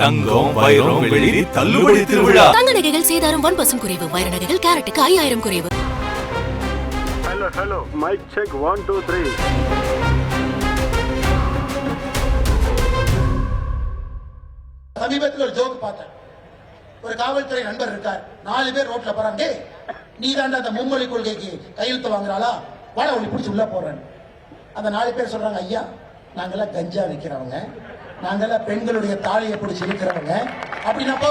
தங்கம் வைரம் வெள்ளி தள்ளுபடி திருவிழா. தங்க நகைகள் சேதாரம் 1% குறைவு. வைர நகைகள் கேரட்டுக்கு 5000 குறைவு. Hello mic check 1 2 3. சமீபத்தில் ஒரு ஜோக் பார்த்தேன். ஒரு காவல்துறை நண்பர் இருக்கார். 4 பேர் ரோட்ல போறாங்க. நீ தான் அந்த மும்மொழி கொள்கைக்கு கையெழுத்து வாங்குறாளா, வாழ ஒளி பிடிச்சி உள்ள போறேன். அந்த 4 பேர் சொல்றாங்க, ஐயா நாங்கெல்லாம் கஞ்சா விற்கிறவங்க, நாங்கெல்லாம் பெண்களுடைய தாலியை பிடிச்சி இருக்கிறவங்க, அப்படின்னா போ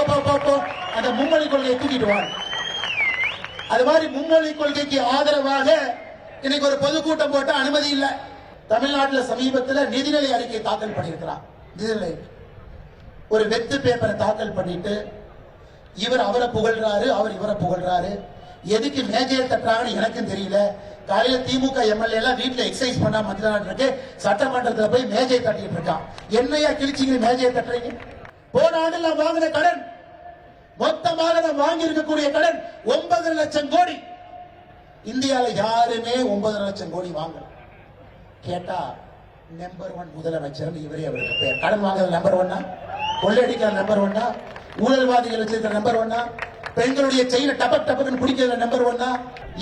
அந்த மும்மொழி கொள்கையை தூக்கிட்டு வாங்க. அது மாதிரி மும்மொழி கொள்கைக்கு ஆதரவாக இன்னைக்கு ஒரு பொதுக்கூட்டம் போட்ட அனுமதி இல்லை. தமிழ்நாட்டில் சமீபத்தில் நிதிநிலை அறிக்கை தாக்கல் பண்ணியிருக்கிறார். நிதிநிலை ஒரு வெத்து பேப்பரை தாக்கல் பண்ணிட்டு இவர் அவரை புகழ்றாரு, அவர் இவரை புகழ்றாரு. எதுக்கு மேஜையை தட்டுறாங்கன்னு எனக்கும் தெரியல. காலையில திமுக எம்எல்ஏ எல்லாம் வீட்டுல எக்ஸசைஸ் பண்ணா மத்திய சட்டமன்றத்துல போய் மேஜையை தட்டிட்டு இருக்கான். என்னையா கிழிச்சிங்க மேஜையை தட்டுறீங்க? போன ஆண்டு நான் வாங்கின கடன், மொத்தமாக நான் வாங்கி இருக்கக்கூடிய கடன் 9 லட்சம் கோடி. இந்தியாவில் யாருமே 9 லட்சம் கோடி வாங்கல. கேட்டா நம்பர் 1 முதலமைச்சர் இவரே. அவருக்கு பேர் கடன் வாங்குறது நம்பர் 1, கொள்ளையடிக்கிற நம்பர் 1, ஊழல்வாதிகள் வச்சிருக்கிற நம்பர் 1, பெண்களுடைய செயின டபக்குன்னு பிடிக்கிற நம்பர் 1.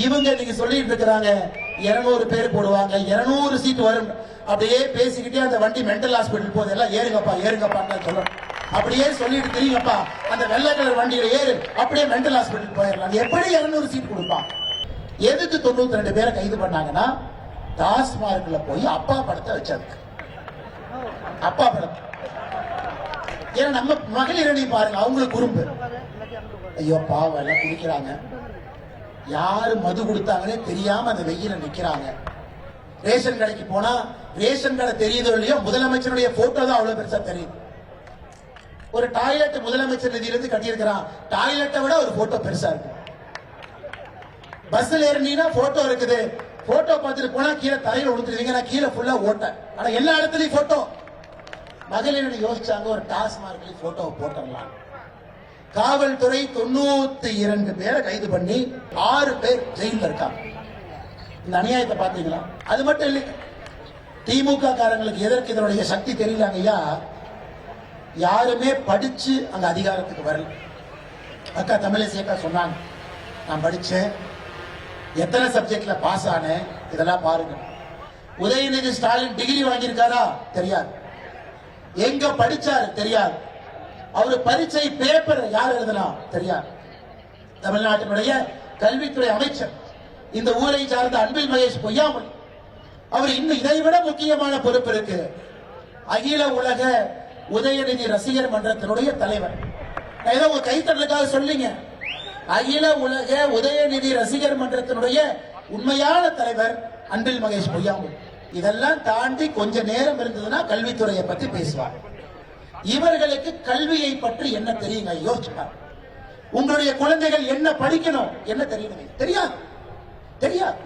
இவங்க நீங்க சொல்லிட்டு இருக்கிறாங்க 200 பேர் போடுவாங்க, 200 சீட் வரும். அப்படியே பேசிக்கிட்டே அந்த வண்டி மென்டல் ஹாஸ்பிட்டல் போகுது. எல்லாம் ஏறுங்கப்பா சொல்றோம். அப்படியே சொல்லிட்டு தெரியுங்கப்பா அந்த வெள்ளை கலர் வண்டியில ஏறு, அப்படியே மென்டல் ஹாஸ்பிட்டல் போயிடலாம். எப்படி 200 சீட் கொடுப்பான்? எதுக்கு 92 பேரை கைது பண்ணாங்கன்னா, டாஸ்மார்க்ல போய் அப்பா படத்தை வச்சதுக்கு. அப்பா படம் ஏன்னா நம்ம மகளிரணி பாருங்க, அவங்களுக்கு குறும்பு. ஐயோ பாவம் எல்லாம் குடிக்கிறாங்க, யாரு மது கொடுத்தாங்கன்னே தெரியாம அந்த வெயில நிக்கிறாங்க. ரேஷன் கடைக்கு போனா ரேஷன் கடை தெரியுதோ இல்லையோ, முதலமைச்சருடைய போட்டோ தான் அவ்வளவு பெருசா தெரியுது. ஒரு டாய்லெட் முதலமைச்சர் நிதியிலிருந்து கட்டியிருக்கிறான், டாய்லெட்டை விட ஒரு போட்டோ பெருசா இருக்கு. பஸ்ல ஏறினா போட்டோ இருக்குது, போட்டோ பார்த்துட்டு போனா கீழே தலையில உடுத்துருவீங்க, நான் கீழே ஃபுல்லா ஓட்டேன். ஆனா எல்லா இடத்துலயும் போட்டோ. மகளிர் யோசிச்சாங்க, ஒரு டாஸ்மார்க்ல போட்டோ போட்டுடலாம். காவல்துறை 92 பேரை கைது பண்ணி 6 பேர் ஜெயில இருக்காங்க. இந்த அநியாயத்தை பாத்தீங்களா? அது மட்டும் இல்லை, திமுக காரங்களுக்கு எதற்கு இதனுடைய சக்தி தெரியலாங்க ஐயா. யாருமே படிச்சு அங்க அதிகாரத்துக்கு வரல. அக்கா தமிழிசை அக்கா சொன்னாங்க, நான் படிச்சேன், எத்தனை சப்ஜெக்ட்ல பாஸ் ஆனேன், இதெல்லாம் பாருங்க. உதயநிதி ஸ்டாலின் டிகிரி வாங்கியிருக்காரா தெரியாது, எங்க படிச்சாரு தெரியாது, அவரு பரீட்சை பேப்பர் யார் எழுதினா தெரியாது. தமிழ்நாட்டினுடைய கல்வித்துறை அமைச்சர் இந்த ஊரை சார்ந்த அன்பில் மகேஷ் பொய்யாமொழி, அவர் இன்னும் இதை விட முக்கியமான பொறுப்பு இருக்கு. அகில உலக உதயநிதி ரசிகர் மன்றத்தினுடைய தலைவர். ஏதோ உங்க கைத்தட்டலுக்காக சொல்லிங்க, அகில உலக உதயநிதி ரசிகர் மன்றத்தினுடைய உண்மையான தலைவர் அன்பில் மகேஷ் பொய்யாமொழி. இதெல்லாம் தாண்டி கொஞ்ச நேரம் இருந்ததுன்னா கல்வித்துறையை பத்தி பேசுவார். இவர்களுக்கு கல்வியை பற்றி என்ன தெரியுங்க? யோசிச்சுப்பார். உங்களுடைய குழந்தைகள் என்ன படிக்கணும் என்ன தெரியணும்? தெரியாது.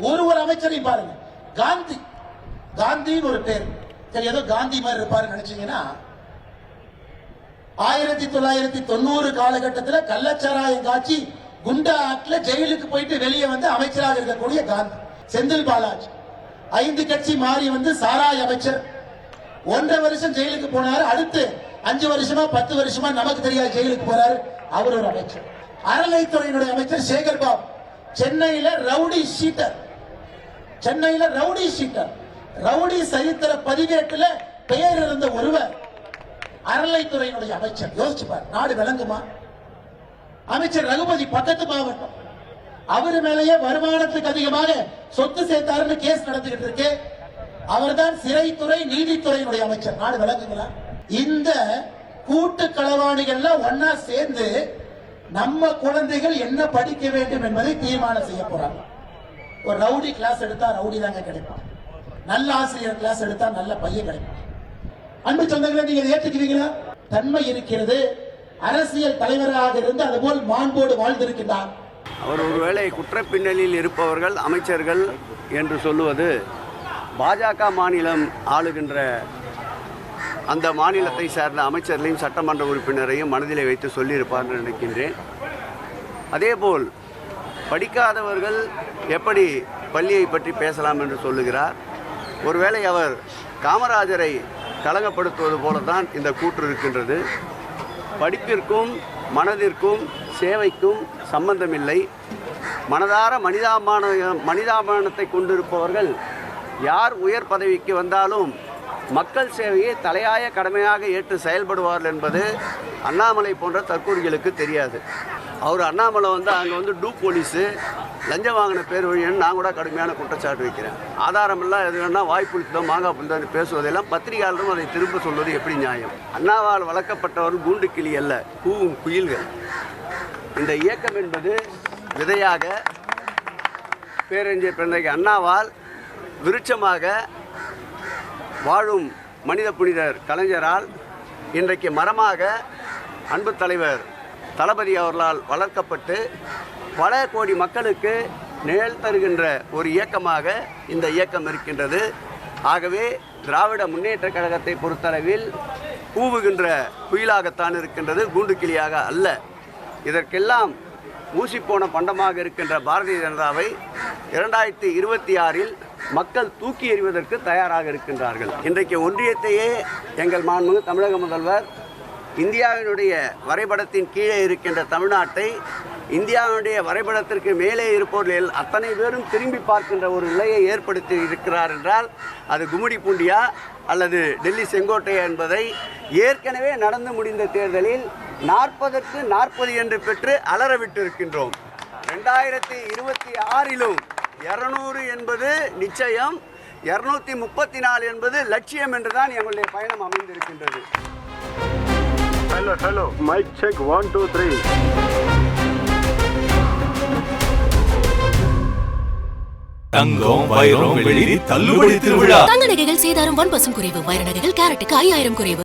ஒரு அமைச்சரையும் பாருங்க. காந்தின்னு ஒரு பேர், சரி ஏதோ காந்தி மாதிரி இருப்பாரு நினைச்சீங்கன்னா, 1990 காலகட்டத்தில் கள்ளச்சாராயம் காட்சி குண்டா ஆட்ல ஜெயிலுக்கு போயிட்டு வெளியே வந்து அமைச்சராக இருக்கக்கூடிய காந்தி. செந்தில் பாலாஜி 5 கட்சி மாறி வந்து சாராய அமைச்சர், 1.5 வருஷம் ஜெயிலுக்கு போனாரு. அடுத்து 5 வருஷமா 10 வருஷமா நமக்கு தெரியாது ஜெயிலுக்கு போறாரு. அவர் ஒரு அமைச்சர். அறநிலைத்துறையினுடைய அமைச்சர் சேகர் பாபு, சென்னையில ரவுடி ஷீட்டர், ரவுடி சரித்திர பதிவேட்டில் பெயர் இருந்த ஒருவர் அறநிலைத்துறையினுடைய அமைச்சர். யோசிச்சு பாரு, நாடு விளங்குமா? அமைச்சர் ரகுபதி பக்கத்து மாவட்டம், அவரு மேலேயே வருமானத்துக்கு அதிகமாக சொத்து சேர்த்தாருன்னு கேஸ் நடந்துகிட்டு இருக்கு. அவர்தான் சிறைத்துறை நீதித்துறையினுடைய அமைச்சர். நாடு விளங்குங்களா? இந்த கூட்டு களவாணிகள் ஒன்னா சேர்ந்து நம்ம குழந்தைகள் என்ன படிக்க வேண்டும் என்பதை தீர்மானம் செய்ய போறாங்க. ஒரு ரவுடி கிளாஸ் எடுத்தா ரவுடி தாங்க கிடைப்பான், நல்ல ஆசிரியர் கிளாஸ் எடுத்தா நல்ல பையன் கிடைப்பான். அன்பு சொந்தங்களை நீங்க ஏற்றுக்குவீங்களா? தன்மை இருக்கிறது. அரசியல் தலைவராக இருந்து அதுபோல் மாண்போடு வாழ்ந்திருக்கிறார். அவர் ஒருவேளை குற்றப்பின்னலில் இருப்பவர்கள் அமைச்சர்கள் என்று சொல்லுவது பாஜக மாநிலம் ஆளுகின்ற அந்த மாநிலத்தை சார்ந்த அமைச்சர்களையும் சட்டமன்ற உறுப்பினரையும் மனதிலே வைத்து சொல்லியிருப்பார் என்று நினைக்கின்றேன். அதேபோல் படிக்காதவர்கள் எப்படி பள்ளியை பற்றி பேசலாம் என்று சொல்லுகிறார். ஒருவேளை அவர் காமராஜரை களங்கப்படுத்துவது போலத்தான் இந்த கூற்று இருக்கின்றது. படிப்பிற்கும் மனதிற்கும் சேவைக்கும் சம்பந்தமில்லை. மனதார மனிதாபிமானத்தை கொண்டிருப்பவர்கள் யார் உயர் பதவிக்கு வந்தாலும் மக்கள் சேவையை தலையாய கடமையாக ஏற்று செயல்படுவார்கள் என்பது அண்ணாமலை போன்ற தற்கூறிகளுக்கு தெரியாது. அவர் அண்ணாமலை அங்கே டூ போலீஸு லஞ்சம் வாங்கின பேர் வழின்னு நான் கூட கடுமையான குற்றச்சாட்டு வைக்கிறேன். ஆதாரமெல்லாம் எது வேணால் வாய்ப்புழுத்தோ மாங்காய் புழுத்தோ பேசுவதெல்லாம் பத்திரிகையாளரும் அதை திரும்ப சொல்வது எப்படி நியாயம்? அண்ணாவால் வளர்க்கப்பட்டவர் கூண்டு கிளி அல்ல, கூவும் குயில்கள். இந்த இயக்கம் என்பது விதையாக பேரறிஞர் பிறந்தகை அண்ணாவால் விருட்சமாக வாழும் மனித புனிதர் கலைஞரால் இன்றைக்கு மரமாக அன்பு தலைவர் தளபதி அவர்களால் வளர்க்கப்பட்டு பல கோடி மக்களுக்கு நிழல் தருகின்ற ஒரு இயக்கமாக இந்த இயக்கம் இருக்கின்றது. ஆகவே திராவிட முன்னேற்றக் கழகத்தை பொறுத்தளவில் கூவுகின்ற குயிலாகத்தான் இருக்கின்றது, கூண்டு கிளியாக அல்ல. இதற்கெல்லாம் ஊசிப்போன பண்டமாக இருக்கின்ற பாரதிய ஜனதாவை 2026 மக்கள் தூக்கி எறிவதற்கு தயாராக இருக்கின்றார்கள். இன்றைக்கு ஒன்றியத்தையே எங்கள் மாண்புமிகு தமிழக முதல்வர் இந்தியாவினுடைய வரைபடத்தின் கீழே இருக்கின்ற தமிழ்நாட்டை இந்தியாவுடைய வரைபடத்திற்கு மேலே இருப்பவர்கள் அத்தனை பேரும் திரும்பி பார்க்கின்ற ஒரு நிலையை ஏற்படுத்தி இருக்கிறார் என்றால் அது கும்மிடி பூண்டியா அல்லது டெல்லி செங்கோட்டையா என்பதை ஏற்கனவே நடந்து முடிந்த தேர்தலில் 40க்கு 40 என்று பெற்று அலறவிட்டு இருக்கின்றோம். 2026 200 என்பது நிச்சயம், 234 என்பது லட்சியம் என்றுதான் எங்களுடைய பயணம் அமைந்திருக்கின்றது. Hello. Mic check 1 2 3. தங்கம் வைரம் வெள்ளி தள்ளுபடி திருவிழா. தங்க நகைகள் சேதாரம் 1% குறைவு, வைர நகைகள் கேரட்டுக்கு 5000 குறைவு.